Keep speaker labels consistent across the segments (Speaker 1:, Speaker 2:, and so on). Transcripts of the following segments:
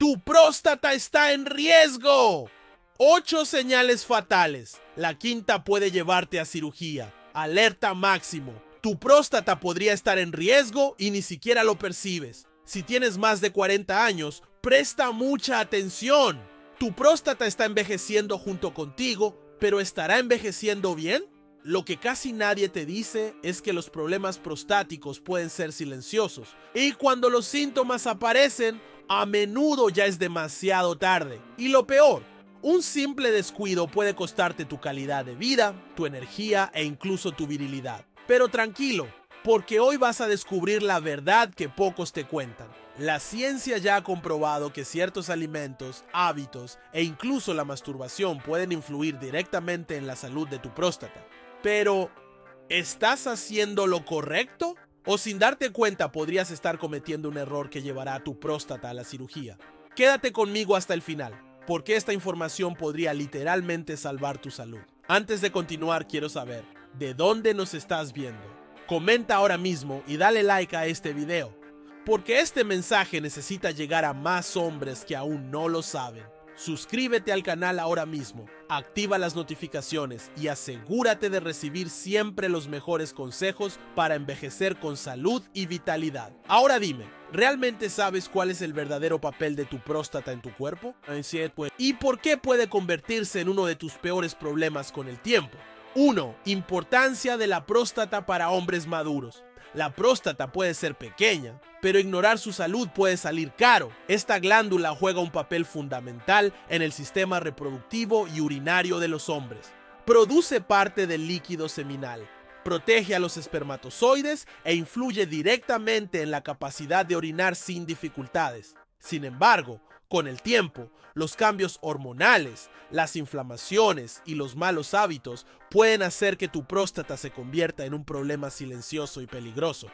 Speaker 1: ¡Tu próstata está en riesgo! 8 señales fatales. La quinta puede llevarte a cirugía. Alerta máximo. Tu próstata podría estar en riesgo y ni siquiera lo percibes. Si tienes más de 40 años, presta mucha atención. Tu próstata está envejeciendo junto contigo, pero ¿estará envejeciendo bien? Lo que casi nadie te dice es que los problemas prostáticos pueden ser silenciosos y cuando los síntomas aparecen, a menudo ya es demasiado tarde. Y lo peor, un simple descuido puede costarte tu calidad de vida, tu energía e incluso tu virilidad. Pero tranquilo, porque hoy vas a descubrir la verdad que pocos te cuentan. La ciencia ya ha comprobado que ciertos alimentos, hábitos e incluso la masturbación pueden influir directamente en la salud de tu próstata. Pero, ¿estás haciendo lo correcto? ¿O sin darte cuenta podrías estar cometiendo un error que llevará a tu próstata a la cirugía? Quédate conmigo hasta el final, porque esta información podría literalmente salvar tu salud. Antes de continuar, quiero saber, ¿de dónde nos estás viendo? Comenta ahora mismo y dale like a este video, porque este mensaje necesita llegar a más hombres que aún no lo saben. Suscríbete al canal ahora mismo, activa las notificaciones y asegúrate de recibir siempre los mejores consejos para envejecer con salud y vitalidad. Ahora dime, ¿realmente sabes cuál es el verdadero papel de tu próstata en tu cuerpo? ¿Y por qué puede convertirse en uno de tus peores problemas con el tiempo? 1. Importancia de la próstata para hombres maduros. La próstata puede ser pequeña, pero ignorar su salud puede salir caro. Esta glándula juega un papel fundamental en el sistema reproductivo y urinario de los hombres. Produce parte del líquido seminal, protege a los espermatozoides e influye directamente en la capacidad de orinar sin dificultades. Sin embargo, con el tiempo, los cambios hormonales, las inflamaciones y los malos hábitos pueden hacer que tu próstata se convierta en un problema silencioso y peligroso.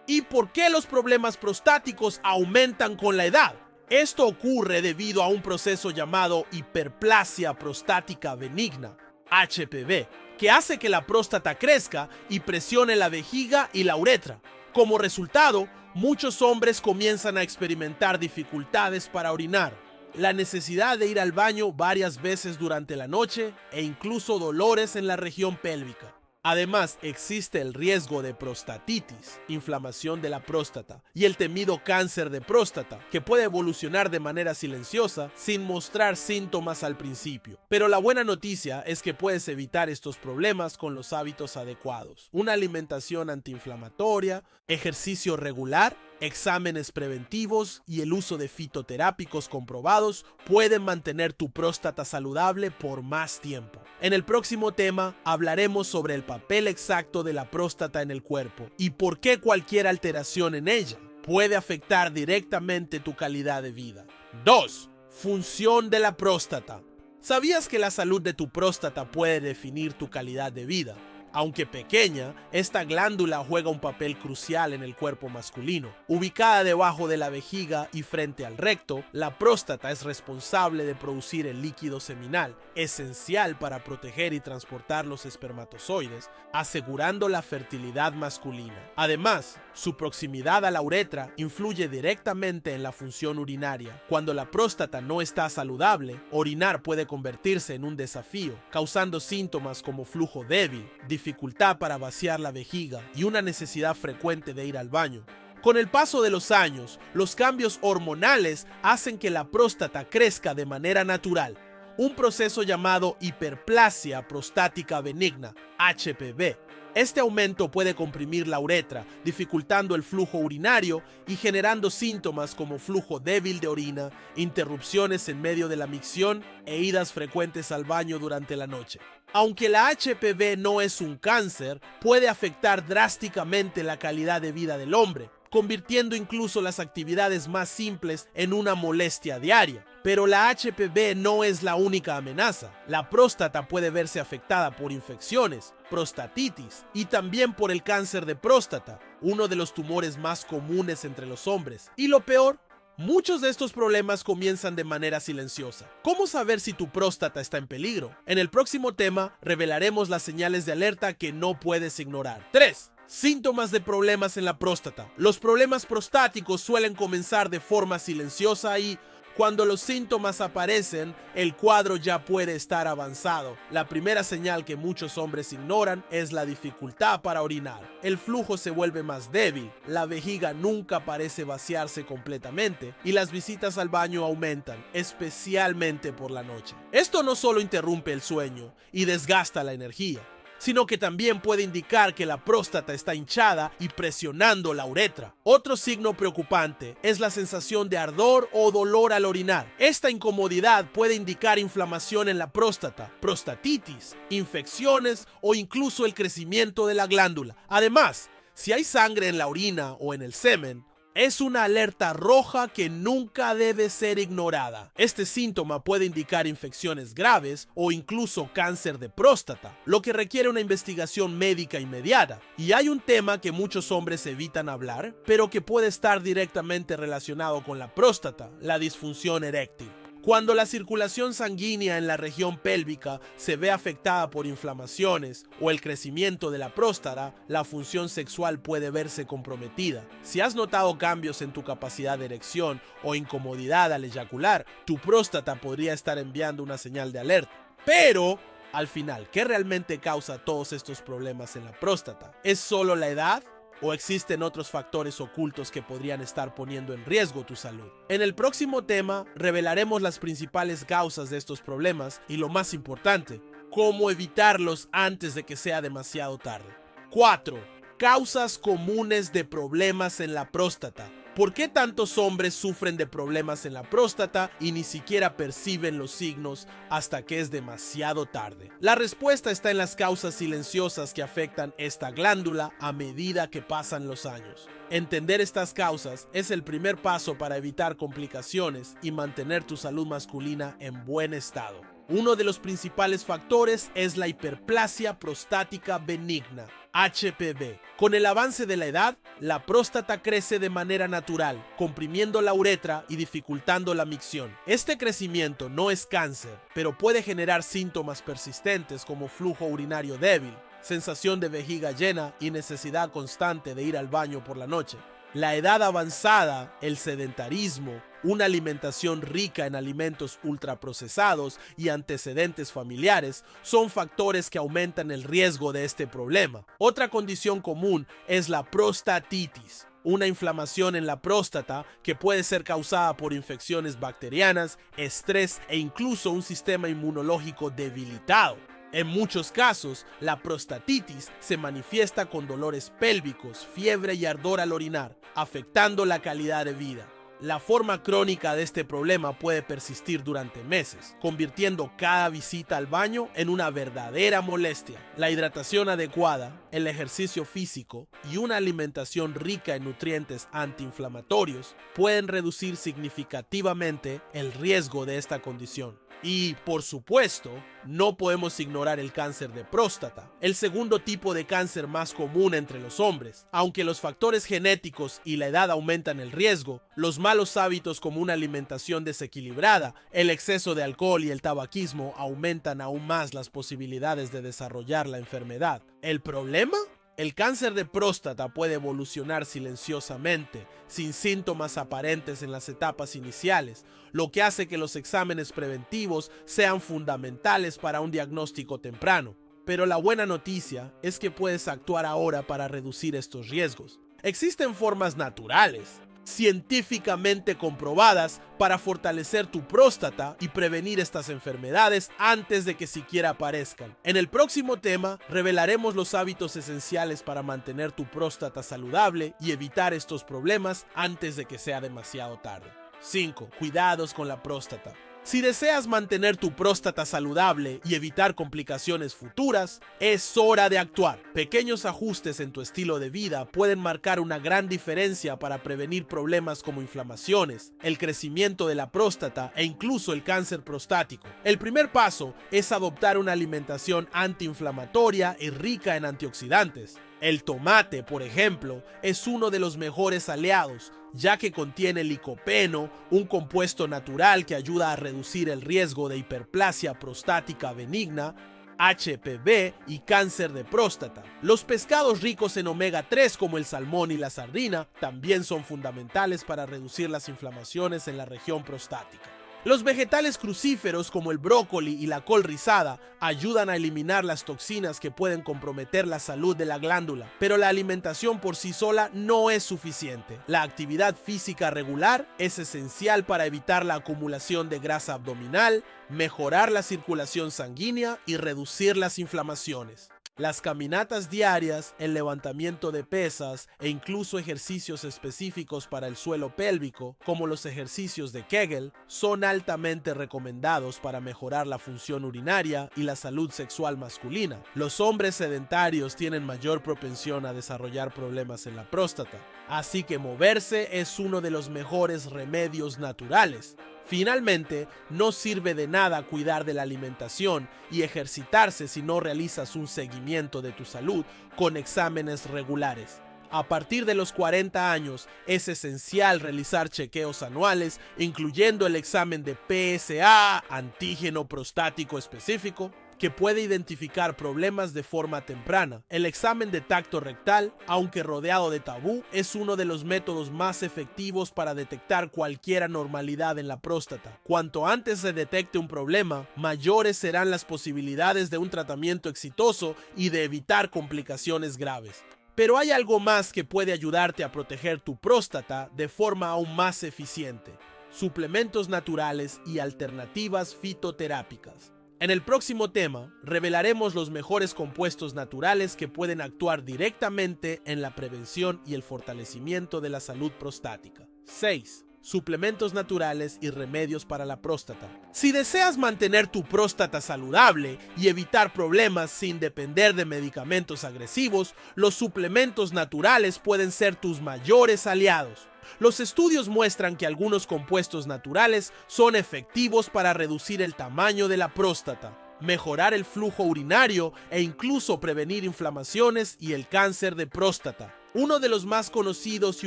Speaker 1: ¿Y por qué los problemas prostáticos aumentan con la edad? Esto ocurre debido a un proceso llamado hiperplasia prostática benigna, HPV, que hace que la próstata crezca y presione la vejiga y la uretra. Como resultado, muchos hombres comienzan a experimentar dificultades para orinar, la necesidad de ir al baño varias veces durante la noche e incluso dolores en la región pélvica. Además, existe el riesgo de prostatitis, inflamación de la próstata, y el temido cáncer de próstata, que puede evolucionar de manera silenciosa sin mostrar síntomas al principio. Pero la buena noticia es que puedes evitar estos problemas con los hábitos adecuados. Una alimentación antiinflamatoria, ejercicio regular, exámenes preventivos y el uso de fitoterápicos comprobados pueden mantener tu próstata saludable por más tiempo. En el próximo tema hablaremos sobre el papel exacto de la próstata en el cuerpo y por qué cualquier alteración en ella puede afectar directamente tu calidad de vida. 2. Función de la próstata. ¿Sabías que la salud de tu próstata puede definir tu calidad de vida? Aunque pequeña, esta glándula juega un papel crucial en el cuerpo masculino. Ubicada debajo de la vejiga y frente al recto, la próstata es responsable de producir el líquido seminal, esencial para proteger y transportar los espermatozoides, asegurando la fertilidad masculina. Además, su proximidad a la uretra influye directamente en la función urinaria. Cuando la próstata no está saludable, orinar puede convertirse en un desafío, causando síntomas como flujo débil, dificultad para vaciar la vejiga y una necesidad frecuente de ir al baño. Con el paso de los años, los cambios hormonales hacen que la próstata crezca de manera natural, un proceso llamado hiperplasia prostática benigna, HPV. Este aumento puede comprimir la uretra, dificultando el flujo urinario y generando síntomas como flujo débil de orina, interrupciones en medio de la micción e idas frecuentes al baño durante la noche. Aunque la HPV no es un cáncer, puede afectar drásticamente la calidad de vida del hombre, convirtiendo incluso las actividades más simples en una molestia diaria. Pero la HPV no es la única amenaza. La próstata puede verse afectada por infecciones, prostatitis y también por el cáncer de próstata, uno de los tumores más comunes entre los hombres. Y lo peor, muchos de estos problemas comienzan de manera silenciosa. ¿Cómo saber si tu próstata está en peligro? En el próximo tema revelaremos las señales de alerta que no puedes ignorar. 3. Síntomas de problemas en la próstata. Los problemas prostáticos suelen comenzar de forma silenciosa y Cuando los síntomas aparecen, el cuadro ya puede estar avanzado. La primera señal que muchos hombres ignoran es la dificultad para orinar. El flujo se vuelve más débil, la vejiga nunca parece vaciarse completamente y las visitas al baño aumentan, especialmente por la noche. Esto no solo interrumpe el sueño y desgasta la energía, sino que también puede indicar que la próstata está hinchada y presionando la uretra. Otro signo preocupante es la sensación de ardor o dolor al orinar. Esta incomodidad puede indicar inflamación en la próstata, prostatitis, infecciones o incluso el crecimiento de la glándula. Además, si hay sangre en la orina o en el semen, es una alerta roja que nunca debe ser ignorada. Este síntoma puede indicar infecciones graves o incluso cáncer de próstata, lo que requiere una investigación médica inmediata. Y hay un tema que muchos hombres evitan hablar, pero que puede estar directamente relacionado con la próstata: la disfunción eréctil. Cuando la circulación sanguínea en la región pélvica se ve afectada por inflamaciones o el crecimiento de la próstata, la función sexual puede verse comprometida. Si has notado cambios en tu capacidad de erección o incomodidad al eyacular, tu próstata podría estar enviando una señal de alerta. Pero, al final, ¿qué realmente causa todos estos problemas en la próstata? ¿Es solo la edad? ¿O existen otros factores ocultos que podrían estar poniendo en riesgo tu salud? En el próximo tema revelaremos las principales causas de estos problemas y, lo más importante, cómo evitarlos antes de que sea demasiado tarde. 4. Causas comunes de problemas en la próstata. ¿Por qué tantos hombres sufren de problemas en la próstata y ni siquiera perciben los signos hasta que es demasiado tarde? La respuesta está en las causas silenciosas que afectan esta glándula a medida que pasan los años. Entender estas causas es el primer paso para evitar complicaciones y mantener tu salud masculina en buen estado. Uno de los principales factores es la hiperplasia prostática benigna, HPB. Con el avance de la edad, la próstata crece de manera natural, comprimiendo la uretra y dificultando la micción. Este crecimiento no es cáncer, pero puede generar síntomas persistentes como flujo urinario débil, sensación de vejiga llena y necesidad constante de ir al baño por la noche. La edad avanzada, el sedentarismo, una alimentación rica en alimentos ultraprocesados y antecedentes familiares son factores que aumentan el riesgo de este problema. Otra condición común es la prostatitis, una inflamación en la próstata que puede ser causada por infecciones bacterianas, estrés e incluso un sistema inmunológico debilitado. En muchos casos, la prostatitis se manifiesta con dolores pélvicos, fiebre y ardor al orinar, afectando la calidad de vida. La forma crónica de este problema puede persistir durante meses, convirtiendo cada visita al baño en una verdadera molestia. La hidratación adecuada, el ejercicio físico y una alimentación rica en nutrientes antiinflamatorios pueden reducir significativamente el riesgo de esta condición. Y, por supuesto, no podemos ignorar el cáncer de próstata, el segundo tipo de cáncer más común entre los hombres. Aunque los factores genéticos y la edad aumentan el riesgo, los malos hábitos como una alimentación desequilibrada, el exceso de alcohol y el tabaquismo aumentan aún más las posibilidades de desarrollar la enfermedad. ¿El problema? El cáncer de próstata puede evolucionar silenciosamente, sin síntomas aparentes en las etapas iniciales, lo que hace que los exámenes preventivos sean fundamentales para un diagnóstico temprano. Pero la buena noticia es que puedes actuar ahora para reducir estos riesgos. Existen formas naturales, científicamente comprobadas, para fortalecer tu próstata y prevenir estas enfermedades antes de que siquiera aparezcan. En el próximo tema revelaremos los hábitos esenciales para mantener tu próstata saludable y evitar estos problemas antes de que sea demasiado tarde. 5. Cuidados con la próstata. Si deseas mantener tu próstata saludable y evitar complicaciones futuras, es hora de actuar. Pequeños ajustes en tu estilo de vida pueden marcar una gran diferencia para prevenir problemas como inflamaciones, el crecimiento de la próstata e incluso el cáncer prostático. El primer paso es adoptar una alimentación antiinflamatoria y rica en antioxidantes. El tomate, por ejemplo, es uno de los mejores aliados, ya que contiene licopeno, un compuesto natural que ayuda a reducir el riesgo de hiperplasia prostática benigna, HPV y cáncer de próstata. Los pescados ricos en omega 3 como el salmón y la sardina también son fundamentales para reducir las inflamaciones en la región prostática. Los vegetales crucíferos como el brócoli y la col rizada ayudan a eliminar las toxinas que pueden comprometer la salud de la glándula, pero la alimentación por sí sola no es suficiente. La actividad física regular es esencial para evitar la acumulación de grasa abdominal, mejorar la circulación sanguínea y reducir las inflamaciones. Las caminatas diarias, el levantamiento de pesas e incluso ejercicios específicos para el suelo pélvico, como los ejercicios de Kegel, son altamente recomendados para mejorar la función urinaria y la salud sexual masculina. Los hombres sedentarios tienen mayor propensión a desarrollar problemas en la próstata, así que moverse es uno de los mejores remedios naturales. Finalmente, no sirve de nada cuidar de la alimentación y ejercitarse si no realizas un seguimiento de tu salud con exámenes regulares. A partir de los 40 años, es esencial realizar chequeos anuales, incluyendo el examen de PSA, antígeno prostático específico, que puede identificar problemas de forma temprana. El examen de tacto rectal, aunque rodeado de tabú, es uno de los métodos más efectivos para detectar cualquier anormalidad en la próstata. Cuanto antes se detecte un problema, mayores serán las posibilidades de un tratamiento exitoso y de evitar complicaciones graves. Pero hay algo más que puede ayudarte a proteger tu próstata de forma aún más eficiente: suplementos naturales y alternativas fitoterápicas. En el próximo tema, revelaremos los mejores compuestos naturales que pueden actuar directamente en la prevención y el fortalecimiento de la salud prostática. 6. Suplementos naturales y remedios para la próstata. Si deseas mantener tu próstata saludable y evitar problemas sin depender de medicamentos agresivos, los suplementos naturales pueden ser tus mayores aliados. Los estudios muestran que algunos compuestos naturales son efectivos para reducir el tamaño de la próstata, mejorar el flujo urinario e incluso prevenir inflamaciones y el cáncer de próstata. Uno de los más conocidos y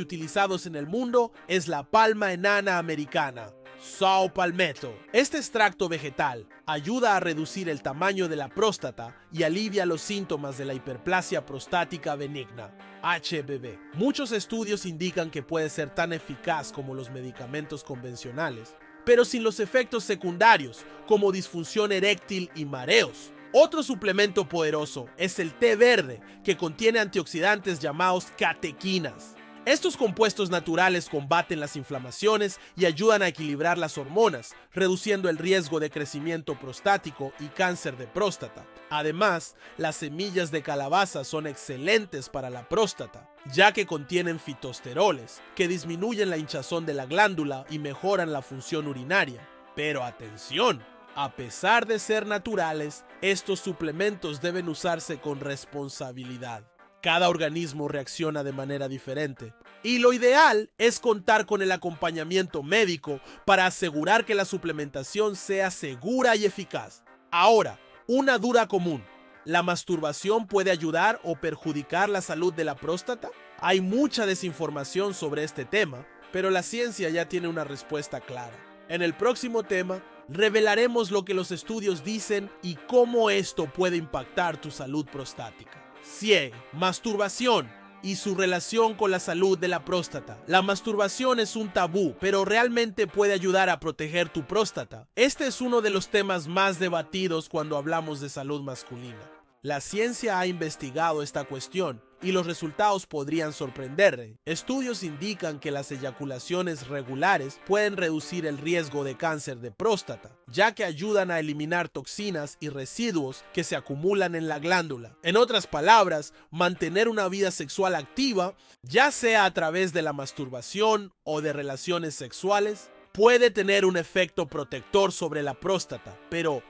Speaker 1: utilizados en el mundo es la palma enana americana, Saw palmetto. Este extracto vegetal ayuda a reducir el tamaño de la próstata y alivia los síntomas de la hiperplasia prostática benigna, HPV. Muchos estudios indican que puede ser tan eficaz como los medicamentos convencionales, pero sin los efectos secundarios como disfunción eréctil y mareos. Otro suplemento poderoso es el té verde, que contiene antioxidantes llamados catequinas. Estos compuestos naturales combaten las inflamaciones y ayudan a equilibrar las hormonas, reduciendo el riesgo de crecimiento prostático y cáncer de próstata. Además, las semillas de calabaza son excelentes para la próstata, ya que contienen fitosteroles, que disminuyen la hinchazón de la glándula y mejoran la función urinaria. Pero atención, a pesar de ser naturales, estos suplementos deben usarse con responsabilidad. Cada organismo reacciona de manera diferente, y lo ideal es contar con el acompañamiento médico para asegurar que la suplementación sea segura y eficaz. Ahora, una duda común: ¿la masturbación puede ayudar o perjudicar la salud de la próstata? Hay mucha desinformación sobre este tema, pero la ciencia ya tiene una respuesta clara. En el próximo tema, revelaremos lo que los estudios dicen y cómo esto puede impactar tu salud prostática. 100. Masturbación y su relación con la salud de la próstata. La masturbación es un tabú, pero realmente puede ayudar a proteger tu próstata. Este es uno de los temas más debatidos cuando hablamos de salud masculina. La ciencia ha investigado esta cuestión y los resultados podrían sorprenderle. Estudios indican que las eyaculaciones regulares pueden reducir el riesgo de cáncer de próstata, ya que ayudan a eliminar toxinas y residuos que se acumulan en la glándula. En otras palabras, mantener una vida sexual activa, ya sea a través de la masturbación o de relaciones sexuales, puede tener un efecto protector sobre la próstata, pero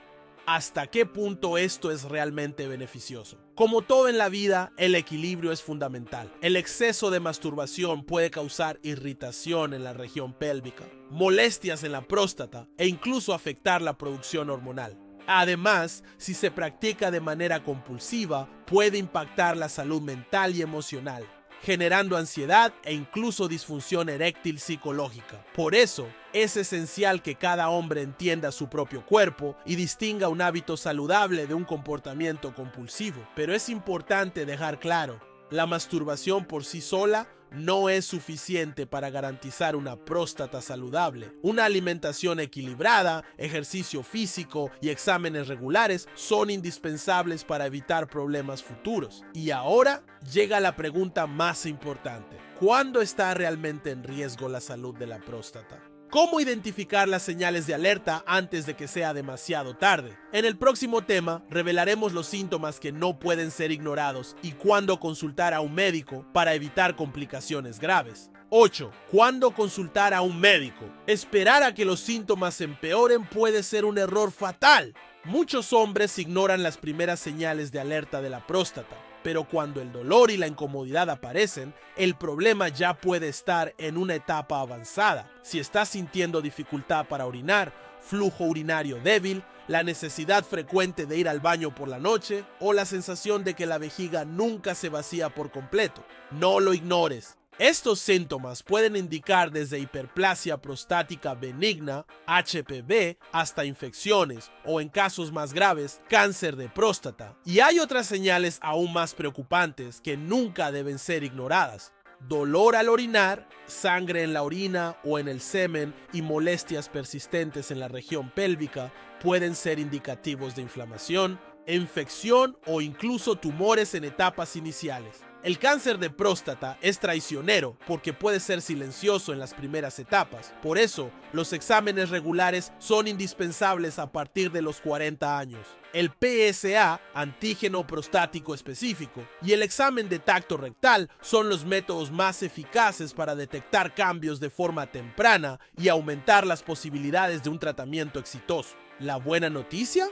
Speaker 1: ¿hasta qué punto esto es realmente beneficioso? Como todo en la vida, el equilibrio es fundamental. El exceso de masturbación puede causar irritación en la región pélvica, molestias en la próstata e incluso afectar la producción hormonal. Además, si se practica de manera compulsiva, puede impactar la salud mental y emocional, generando ansiedad e incluso disfunción eréctil psicológica. Por eso, Es esencial que cada hombre entienda su propio cuerpo y distinga un hábito saludable de un comportamiento compulsivo. Pero es importante dejar claro, la masturbación por sí sola no es suficiente para garantizar una próstata saludable. Una alimentación equilibrada, ejercicio físico y exámenes regulares son indispensables para evitar problemas futuros. Y ahora llega la pregunta más importante. ¿Cuándo está realmente en riesgo la salud de la próstata? ¿Cómo identificar las señales de alerta antes de que sea demasiado tarde? En el próximo tema revelaremos los síntomas que no pueden ser ignorados y cuándo consultar a un médico para evitar complicaciones graves. 8. ¿Cuándo consultar a un médico? Esperar a que los síntomas empeoren puede ser un error fatal. Muchos hombres ignoran las primeras señales de alerta de la próstata, pero cuando el dolor y la incomodidad aparecen, el problema ya puede estar en una etapa avanzada. Si estás sintiendo dificultad para orinar, flujo urinario débil, la necesidad frecuente de ir al baño por la noche o la sensación de que la vejiga nunca se vacía por completo, no lo ignores. Estos síntomas pueden indicar desde hiperplasia prostática benigna, HPV, hasta infecciones o, en casos más graves, cáncer de próstata. Y hay otras señales aún más preocupantes que nunca deben ser ignoradas. Dolor al orinar, sangre en la orina o en el semen y molestias persistentes en la región pélvica pueden ser indicativos de inflamación, infección o incluso tumores en etapas iniciales. El cáncer de próstata es traicionero porque puede ser silencioso en las primeras etapas. Por eso, los exámenes regulares son indispensables a partir de los 40 años. El PSA, antígeno prostático específico, y el examen de tacto rectal son los métodos más eficaces para detectar cambios de forma temprana y aumentar las posibilidades de un tratamiento exitoso. ¿La buena noticia?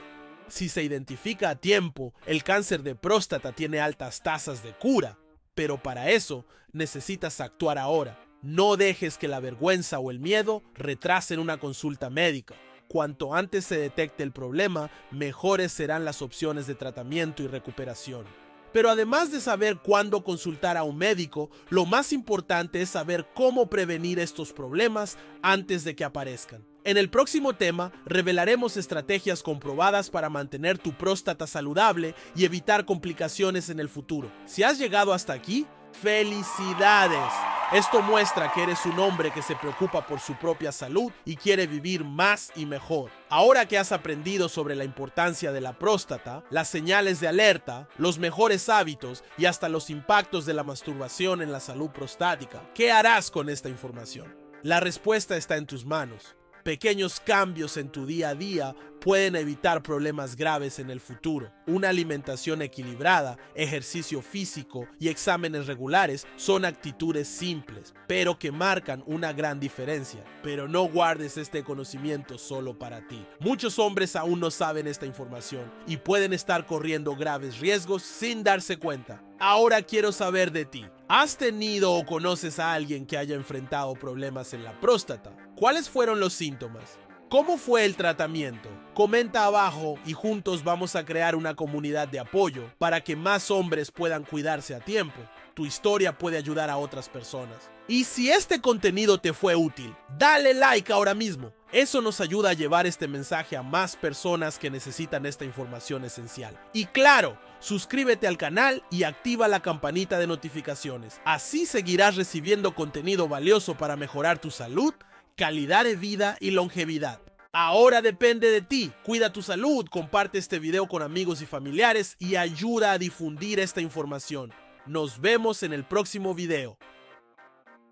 Speaker 1: Si se identifica a tiempo, el cáncer de próstata tiene altas tasas de cura, pero para eso necesitas actuar ahora. No dejes que la vergüenza o el miedo retrasen una consulta médica. Cuanto antes se detecte el problema, mejores serán las opciones de tratamiento y recuperación. Pero además de saber cuándo consultar a un médico, lo más importante es saber cómo prevenir estos problemas antes de que aparezcan. En el próximo tema revelaremos estrategias comprobadas para mantener tu próstata saludable y evitar complicaciones en el futuro. Si has llegado hasta aquí, ¡felicidades! Esto muestra que eres un hombre que se preocupa por su propia salud y quiere vivir más y mejor. Ahora que has aprendido sobre la importancia de la próstata, las señales de alerta, los mejores hábitos y hasta los impactos de la masturbación en la salud prostática, ¿qué harás con esta información? La respuesta está en tus manos. Pequeños cambios en tu día a día pueden evitar problemas graves en el futuro. Una alimentación equilibrada, ejercicio físico y exámenes regulares son actitudes simples, pero que marcan una gran diferencia. Pero no guardes este conocimiento solo para ti. Muchos hombres aún no saben esta información y pueden estar corriendo graves riesgos sin darse cuenta. Ahora quiero saber de ti. ¿Has tenido o conoces a alguien que haya enfrentado problemas en la próstata? ¿Cuáles fueron los síntomas? ¿Cómo fue el tratamiento? Comenta abajo y juntos vamos a crear una comunidad de apoyo para que más hombres puedan cuidarse a tiempo. Tu historia puede ayudar a otras personas. Y si este contenido te fue útil, dale like ahora mismo. Eso nos ayuda a llevar este mensaje a más personas que necesitan esta información esencial. Y claro, suscríbete al canal y activa la campanita de notificaciones. Así seguirás recibiendo contenido valioso para mejorar tu salud, calidad de vida y longevidad. Ahora depende de ti. Cuida tu salud, comparte este video con amigos y familiares y ayuda a difundir esta información. Nos vemos en el próximo video.